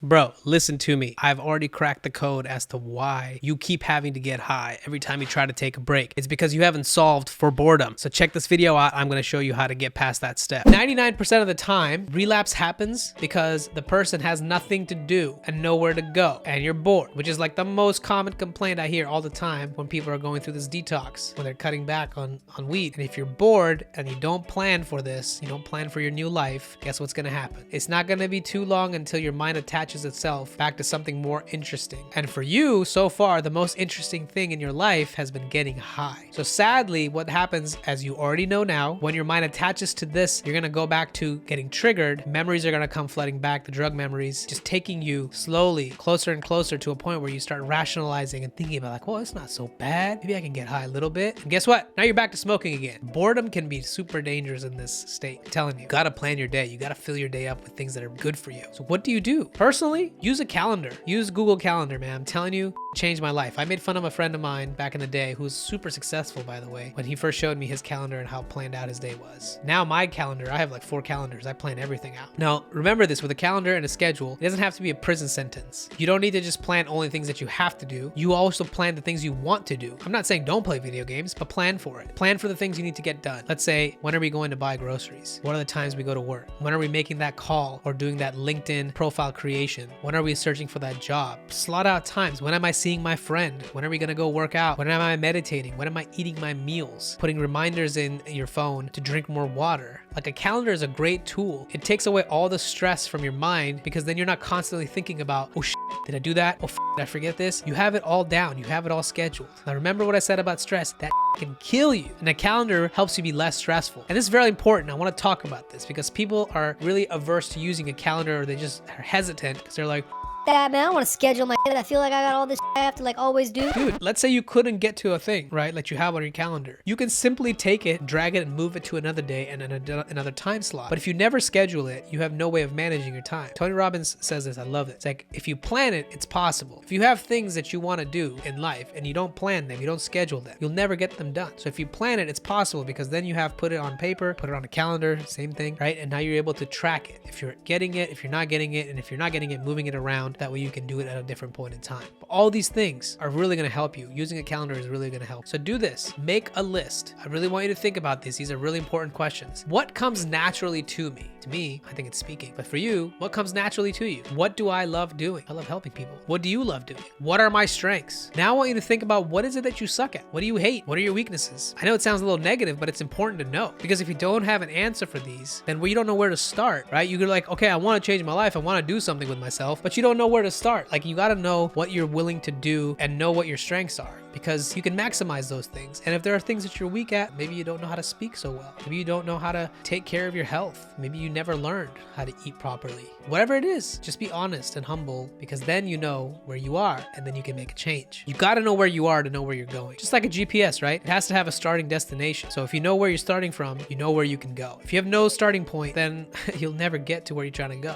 Bro, listen to me. I've already cracked the code as to why you keep having to get high every time you try to take a break. It's because you haven't solved for boredom. So check this video out. I'm going to show you how to get past that step. 99% of the time, relapse happens because the person has nothing to do and nowhere to go. And you're bored, which is like the most common complaint I hear all the time when people are going through this detox, when they're cutting back on weed. And if you're bored and you don't plan for this, you don't plan for your new life, guess what's going to happen? It's not going to be too long until your mind attaches itself back to something more interesting. And for you, so far, the most interesting thing in your life has been getting high. So sadly, what happens, as you already know now, when your mind attaches to this, you're gonna go back to getting triggered. Memories are gonna come flooding back, the drug memories, just taking you slowly closer and closer to a point where you start rationalizing and thinking about like, well, it's not so bad. Maybe I can get high a little bit. And guess what? Now you're back to smoking again. Boredom can be super dangerous in this state. I'm telling you, you gotta plan your day. You gotta fill your day up with things that are good for you. So what do you do? Personally, use a calendar. Use Google Calendar, man. I'm telling you, changed my life. I made fun of a friend of mine back in the day who was super successful, by the way, when he first showed me his calendar and how planned out his day was. Now my calendar, I have like 4 calendars. I plan everything out. Now, remember this, with a calendar and a schedule, it doesn't have to be a prison sentence. You don't need to just plan only things that you have to do. You also plan the things you want to do. I'm not saying don't play video games, but plan for it. Plan for the things you need to get done. Let's say, when are we going to buy groceries? What are the times we go to work? When are we making that call or doing that LinkedIn profile creation? When are we searching for that job? Slot out times. When am I seeing my friend? When are we gonna go work out? When am I meditating? When am I eating my meals? Putting reminders in your phone to drink more water. Like, a calendar is a great tool. It takes away all the stress from your mind, because then you're not constantly thinking about, oh shit, did I do that? Oh, did I forget this? You have it all down. You have it all scheduled. Now remember what I said about stress. That can kill you. And a calendar helps you be less stressful. And this is very important. I want to talk about this because people are really averse to using a calendar, or they just are hesitant because they're like, that, man, I want to schedule my shit. I feel like I got all this I have to like always do. dude, let's say you couldn't get to a thing, right, that you have on your calendar. You can simply take it, drag it, and move it to another day and another time slot. But if you never schedule it, you have no way of managing your time. Tony Robbins says this, I love it. It's like, if you plan it, it's possible. If you have things that you want to do in life and you don't plan them, you don't schedule them, you'll never get them done. So if you plan it, it's possible, because then you have put it on paper, put it on a calendar, same thing, right? And now you're able to track it. If you're getting it, if you're not getting it, and if you're not getting it, moving it around. That way you can do it at a different point in time. But all these things are really going to help you. Using a calendar is really going to help. So do this. Make a list. I really want you to think about this. These are really important questions. What comes naturally to me? To me, I think it's speaking. But for you, what comes naturally to you? What do I love doing? I love helping people. What do you love doing? What are my strengths? Now I want you to think about, what is it that you suck at? What do you hate? What are your weaknesses? I know it sounds a little negative, but it's important to know, because if you don't have an answer for these, then you don't know where to start, right? You're like, okay, I want to change my life. I want to do something with myself, but you don't know where to start. Like, you got to know what you're willing to do and know what your strengths are, because you can maximize those things. And if there are things that you're weak at, maybe you don't know how to speak so well. Maybe you don't know how to take care of your health. Maybe you never learned how to eat properly. Whatever it is, just be honest and humble, because then you know where you are and then you can make a change. You got to know where you are to know where you're going. Just like a GPS, right? It has to have a starting destination. So if you know where you're starting from, you know where you can go. If you have no starting point, then you'll never get to where you're trying to go.